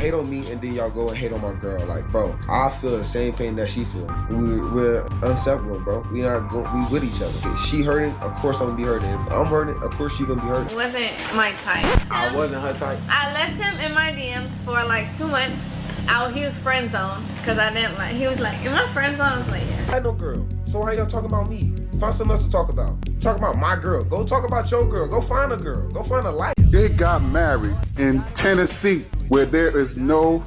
hate on me and then y'all go and hate on my girl. Like, bro, I feel the same pain that she feel. We're inseparable, bro. We with each other. If she hurting, of course I'm gonna be hurting. If I'm hurting, of course she gonna be hurting. Wasn't my type. I wasn't her type. I left him in my DMs for like 2 months. He was friend zoned because I didn't like. He was like, "Am I friend zone?" I was like, "Yes." I had no girl. So why y'all talking about me? Find something else to talk about. Talk about my girl. Go talk about your girl. Go find a girl. Go find a life. They got married in Tennessee where there is no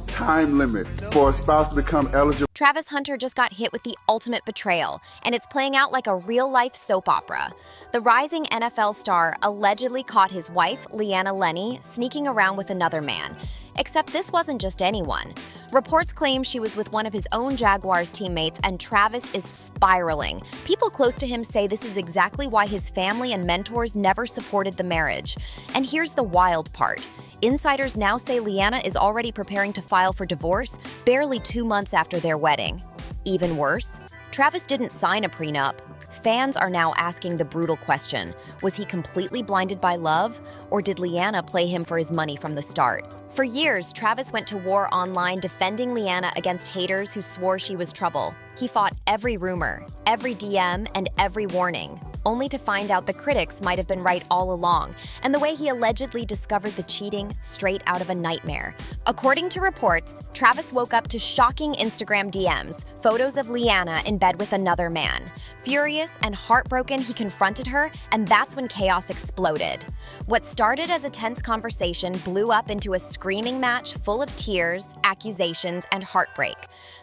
time limit for a spouse to become eligible. Travis Hunter just got hit with the ultimate betrayal, and it's playing out like a real-life soap opera. The rising NFL star allegedly caught his wife, Leanna Lenny, sneaking around with another man. Except this wasn't just anyone. Reports claim she was with one of his own Jaguars teammates, and Travis is spiraling. People close to him say this is exactly why his family and mentors never supported the marriage. And here's the wild part. Insiders now say Leanna is already preparing to file for divorce barely 2 months after their wedding. Even worse, Travis didn't sign a prenup. Fans are now asking the brutal question, was he completely blinded by love, or did Leanna play him for his money from the start? For years, Travis went to war online defending Leanna against haters who swore she was trouble. He fought every rumor, every DM, and every warning, only to find out the critics might have been right all along, and the way he allegedly discovered the cheating straight out of a nightmare. According to reports, Travis woke up to shocking Instagram DMs, photos of Leanna in bed with another man. Furious and heartbroken, he confronted her, and that's when chaos exploded. What started as a tense conversation blew up into a screaming match full of tears, accusations, and heartbreak.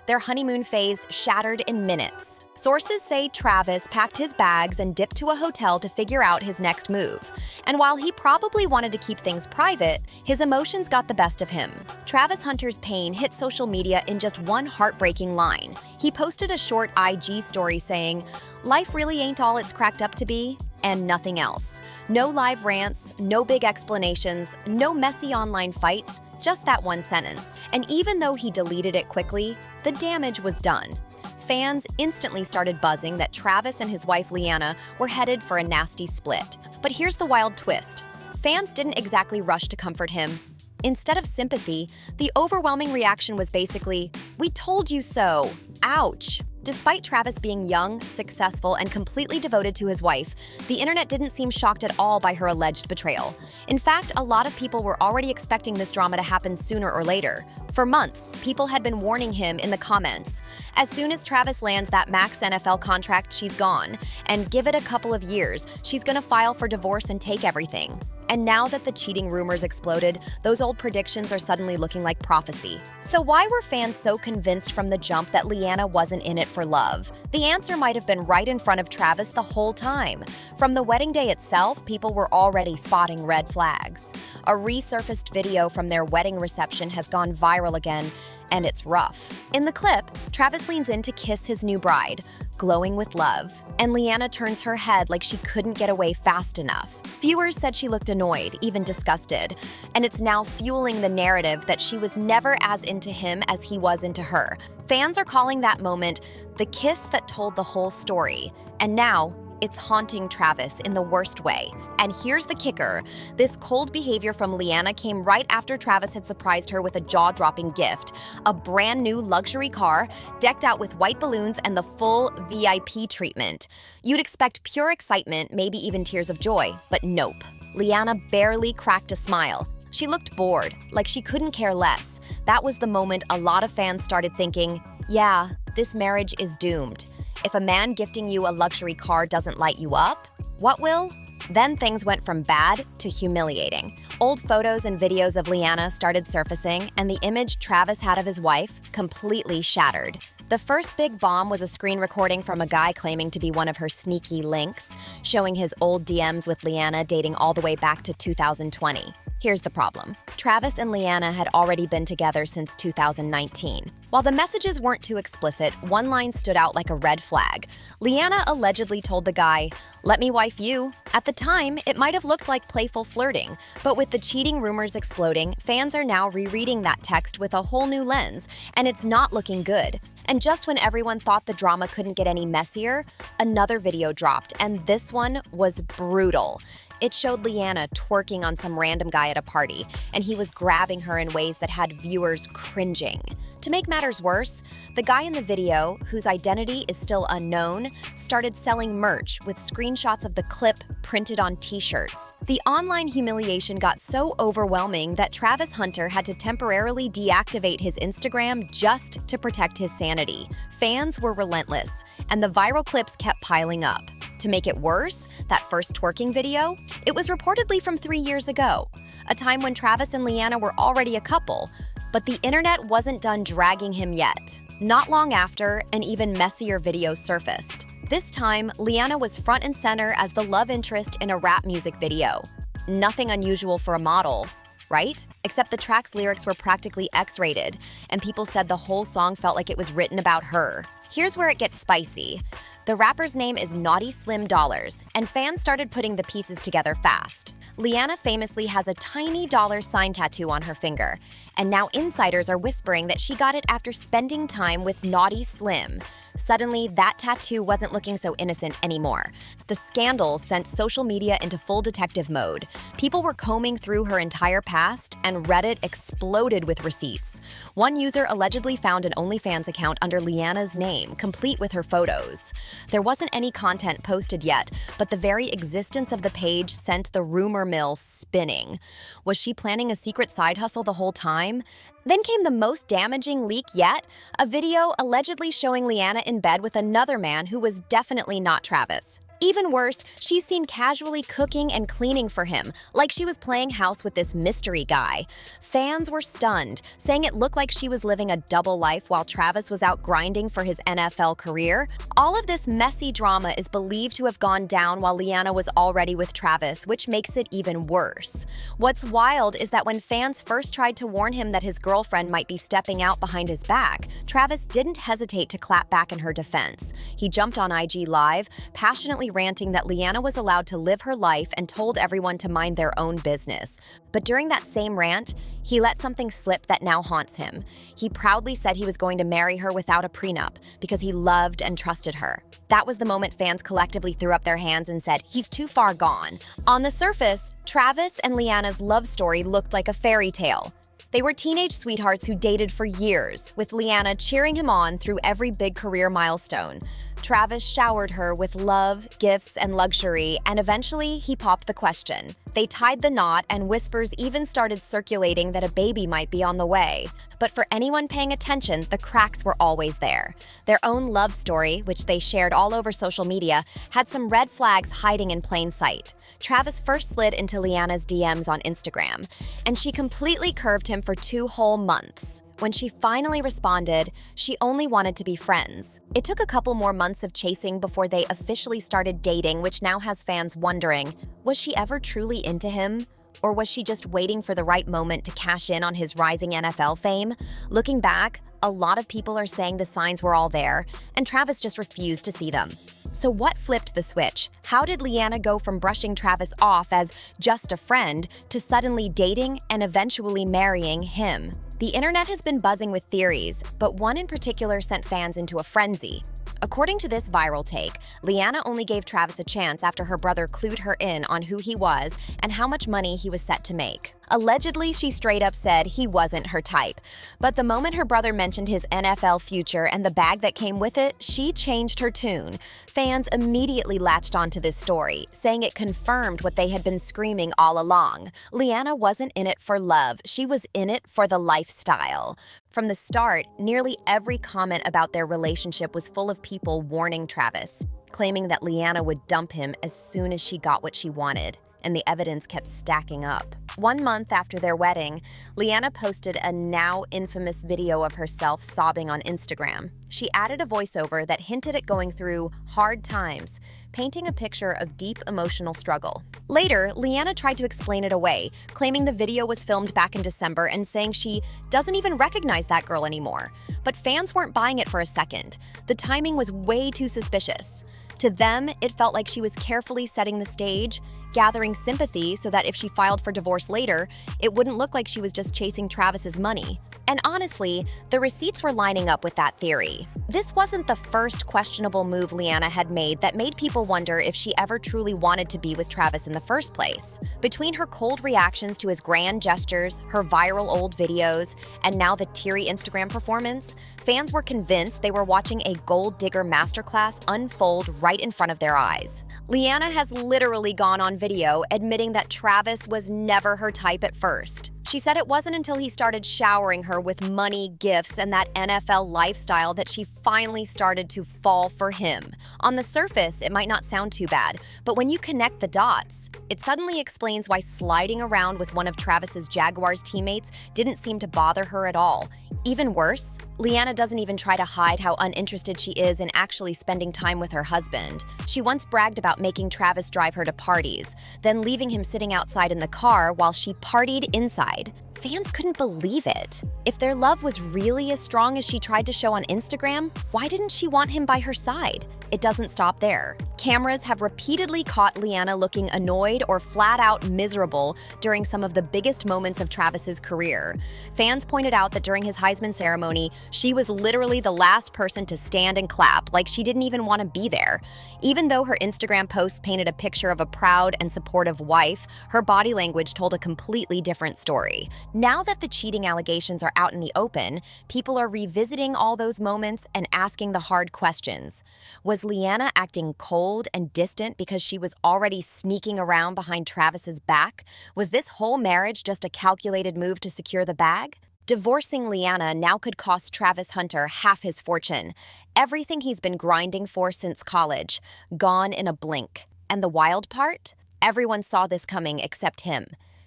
Their honeymoon phase shattered in minutes. Sources say Travis packed his bags and dipped to a hotel to figure out his next move. And while he probably wanted to keep things private, his emotions got the best of him. Travis Hunter's pain hit social media in just one heartbreaking line. He posted a short IG story saying, "Life really ain't all it's cracked up to be," and nothing else. No live rants, no big explanations, no messy online fights, just that one sentence. And even though he deleted it quickly, the damage was done. Fans instantly started buzzing that Travis and his wife Leanna were headed for a nasty split. But here's the wild twist. Fans didn't exactly rush to comfort him. Instead of sympathy, the overwhelming reaction was basically, "We told you so. Ouch." Despite Travis being young, successful, and completely devoted to his wife, the internet didn't seem shocked at all by her alleged betrayal. In fact, a lot of people were already expecting this drama to happen sooner or later. For months, people had been warning him in the comments. As soon as Travis lands that max NFL contract, she's gone. And give it a couple of years, she's gonna file for divorce and take everything. And now that the cheating rumors exploded, those old predictions are suddenly looking like prophecy. So why were fans so convinced from the jump that Leanna wasn't in it for love? The answer might have been right in front of Travis the whole time. From the wedding day itself, people were already spotting red flags. A resurfaced video from their wedding reception has gone viral again, and it's rough. In the clip, Travis leans in to kiss his new bride, glowing with love, and Leanna turns her head like she couldn't get away fast enough. Viewers said she looked annoyed, even disgusted, and it's now fueling the narrative that she was never as into him as he was into her. Fans are calling that moment the kiss that told the whole story, and now it's haunting Travis in the worst way. And here's the kicker. This cold behavior from Leanna came right after Travis had surprised her with a jaw-dropping gift, a brand new luxury car decked out with white balloons and the full VIP treatment. You'd expect pure excitement, maybe even tears of joy, but nope. Leanna barely cracked a smile. She looked bored, like she couldn't care less. That was the moment a lot of fans started thinking, yeah, this marriage is doomed. If a man gifting you a luxury car doesn't light you up, what will? Then things went from bad to humiliating. Old photos and videos of Leanna started surfacing, and the image Travis had of his wife completely shattered. The first big bomb was a screen recording from a guy claiming to be one of her sneaky links, showing his old DMs with Leanna dating all the way back to 2020. Here's the problem. Travis and Leanna had already been together since 2019. While the messages weren't too explicit, one line stood out like a red flag. Leanna allegedly told the guy, "Let me wife you." At the time, it might have looked like playful flirting, but with the cheating rumors exploding, fans are now rereading that text with a whole new lens, and it's not looking good. And just when everyone thought the drama couldn't get any messier, another video dropped, and this one was brutal. It showed Leanna twerking on some random guy at a party, and he was grabbing her in ways that had viewers cringing. To make matters worse, the guy in the video, whose identity is still unknown, started selling merch with screenshots of the clip printed on t-shirts. The online humiliation got so overwhelming that Travis Hunter had to temporarily deactivate his Instagram just to protect his sanity. Fans were relentless, and the viral clips kept piling up. To make it worse, that first twerking video, it was reportedly from 3 years ago, a time when Travis and Leanna were already a couple. But the internet wasn't done dragging him yet. Not long after, an even messier video surfaced. This time, Leanna was front and center as the love interest in a rap music video. Nothing unusual for a model, right? Except the track's lyrics were practically X-rated, and people said the whole song felt like it was written about her. Here's where it gets spicy. The rapper's name is Naughty Slim Dollars, and fans started putting the pieces together fast. Leanna famously has a tiny dollar sign tattoo on her finger, and now insiders are whispering that she got it after spending time with Naughty Slim. Suddenly, that tattoo wasn't looking so innocent anymore. The scandal sent social media into full detective mode. People were combing through her entire past, and Reddit exploded with receipts. One user allegedly found an OnlyFans account under Leanna's name, complete with her photos. There wasn't any content posted yet, but the very existence of the page sent the rumor mill spinning. Was she planning a secret side hustle the whole time? Then came the most damaging leak yet, a video allegedly showing Leanna in bed with another man who was definitely not Travis. Even worse, she's seen casually cooking and cleaning for him, like she was playing house with this mystery guy. Fans were stunned, saying it looked like she was living a double life while Travis was out grinding for his NFL career. All of this messy drama is believed to have gone down while Leanna was already with Travis, which makes it even worse. What's wild is that when fans first tried to warn him that his girlfriend might be stepping out behind his back, Travis didn't hesitate to clap back in her defense. He jumped on IG Live, passionately ranting that Leanna was allowed to live her life and told everyone to mind their own business. But during that same rant, he let something slip that now haunts him. He proudly said he was going to marry her without a prenup because he loved and trusted her. That was the moment fans collectively threw up their hands and said, he's too far gone. On the surface, Travis and Leanna's love story looked like a fairy tale. They were teenage sweethearts who dated for years, with Leanna cheering him on through every big career milestone. Travis showered her with love, gifts, and luxury, and eventually he popped the question. They tied the knot, and whispers even started circulating that a baby might be on the way. But for anyone paying attention, the cracks were always there. Their own love story, which they shared all over social media, had some red flags hiding in plain sight. Travis first slid into Leanna's DMs on Instagram, and she completely curved him for 2 whole months. When she finally responded, she only wanted to be friends. It took a couple more months of chasing before they officially started dating, which now has fans wondering, was she ever truly into him? Or was she just waiting for the right moment to cash in on his rising NFL fame? Looking back, a lot of people are saying the signs were all there, and Travis just refused to see them. So what flipped the switch? How did Leanna go from brushing Travis off as just a friend to suddenly dating and eventually marrying him? The internet has been buzzing with theories, but one in particular sent fans into a frenzy. According to this viral take, Leanna only gave Travis a chance after her brother clued her in on who he was and how much money he was set to make. Allegedly, she straight up said he wasn't her type. But the moment her brother mentioned his NFL future and the bag that came with it, she changed her tune. Fans immediately latched onto this story, saying it confirmed what they had been screaming all along. Leanna wasn't in it for love, she was in it for the lifestyle. From the start, nearly every comment about their relationship was full of people warning Travis, claiming that Leanna would dump him as soon as she got what she wanted, and the evidence kept stacking up. 1 month after their wedding, Leanna posted a now infamous video of herself sobbing on Instagram. She added a voiceover that hinted at going through hard times, painting a picture of deep emotional struggle. Later, Leanna tried to explain it away, claiming the video was filmed back in December and saying she doesn't even recognize that girl anymore. But fans weren't buying it for a second. The timing was way too suspicious. To them, it felt like she was carefully setting the stage, gathering sympathy so that if she filed for divorce later, it wouldn't look like she was just chasing Travis's money. And honestly, the receipts were lining up with that theory. This wasn't the first questionable move Leanna had made that made people wonder if she ever truly wanted to be with Travis in the first place. Between her cold reactions to his grand gestures, her viral old videos, and now the teary Instagram performance, fans were convinced they were watching a gold digger masterclass unfold right in front of their eyes. Leanna has literally gone on video admitting that Travis was never her type at first. She said it wasn't until he started showering her with money, gifts, and that NFL lifestyle that she finally started to fall for him. On the surface, it might not sound too bad, but when you connect the dots, it suddenly explains why sliding around with one of Travis's Jaguars teammates didn't seem to bother her at all. Even worse, Leanna doesn't even try to hide how uninterested she is in actually spending time with her husband. She once bragged about making Travis drive her to parties, then leaving him sitting outside in the car while she partied inside. Fans couldn't believe it. If their love was really as strong as she tried to show on Instagram, why didn't she want him by her side? It doesn't stop there. Cameras have repeatedly caught Leanna looking annoyed or flat out miserable during some of the biggest moments of Travis's career. Fans pointed out that during his Heisman ceremony, she was literally the last person to stand and clap, like she didn't even want to be there. Even though her Instagram posts painted a picture of a proud and supportive wife, her body language told a completely different story. Now that the cheating allegations are out in the open, people are revisiting all those moments and asking the hard questions. Was Leanna acting cold and distant because she was already sneaking around behind Travis's back? Was this whole marriage just a calculated move to secure the bag? Divorcing Leanna now could cost Travis Hunter half his fortune. Everything he's been grinding for since college, gone in a blink. And the wild part? Everyone saw this coming except him.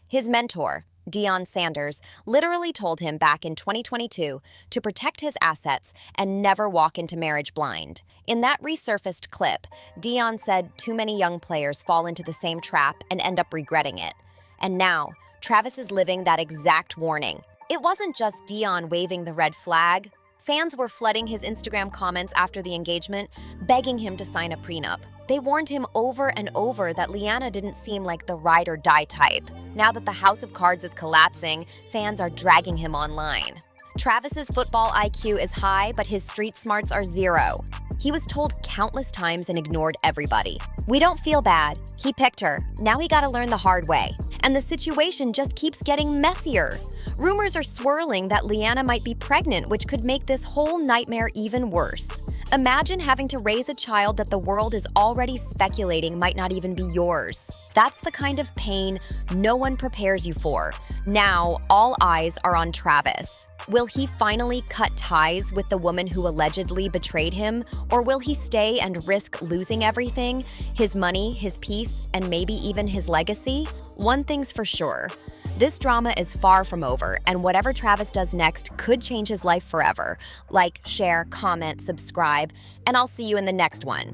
His mentor, Deion Sanders, literally told him back in 2022 to protect his assets and never walk into marriage blind. In that resurfaced clip, Deion said too many young players fall into the same trap and end up regretting it. And now, Travis is living that exact warning. It wasn't just Deion waving the red flag. Fans were flooding his Instagram comments after the engagement, begging him to sign a prenup. They warned him over and over that Leanna didn't seem like the ride or die type. Now that the house of cards is collapsing, fans are dragging him online. Travis's football IQ is high, but his street smarts are zero. He was told countless times and ignored everybody. We don't feel bad. He picked her. Now he gotta learn the hard way. And the situation just keeps getting messier. Rumors are swirling that Leanna might be pregnant, which could make this whole nightmare even worse. Imagine having to raise a child that the world is already speculating might not even be yours. That's the kind of pain no one prepares you for. Now, all eyes are on Travis. Will he finally cut ties with the woman who allegedly betrayed him, or will he stay and risk losing everything? His money, his peace, and maybe even his legacy? One thing's for sure. This drama is far from over, and whatever Travis does next could change his life forever. Like, share, comment, subscribe, and I'll see you in the next one.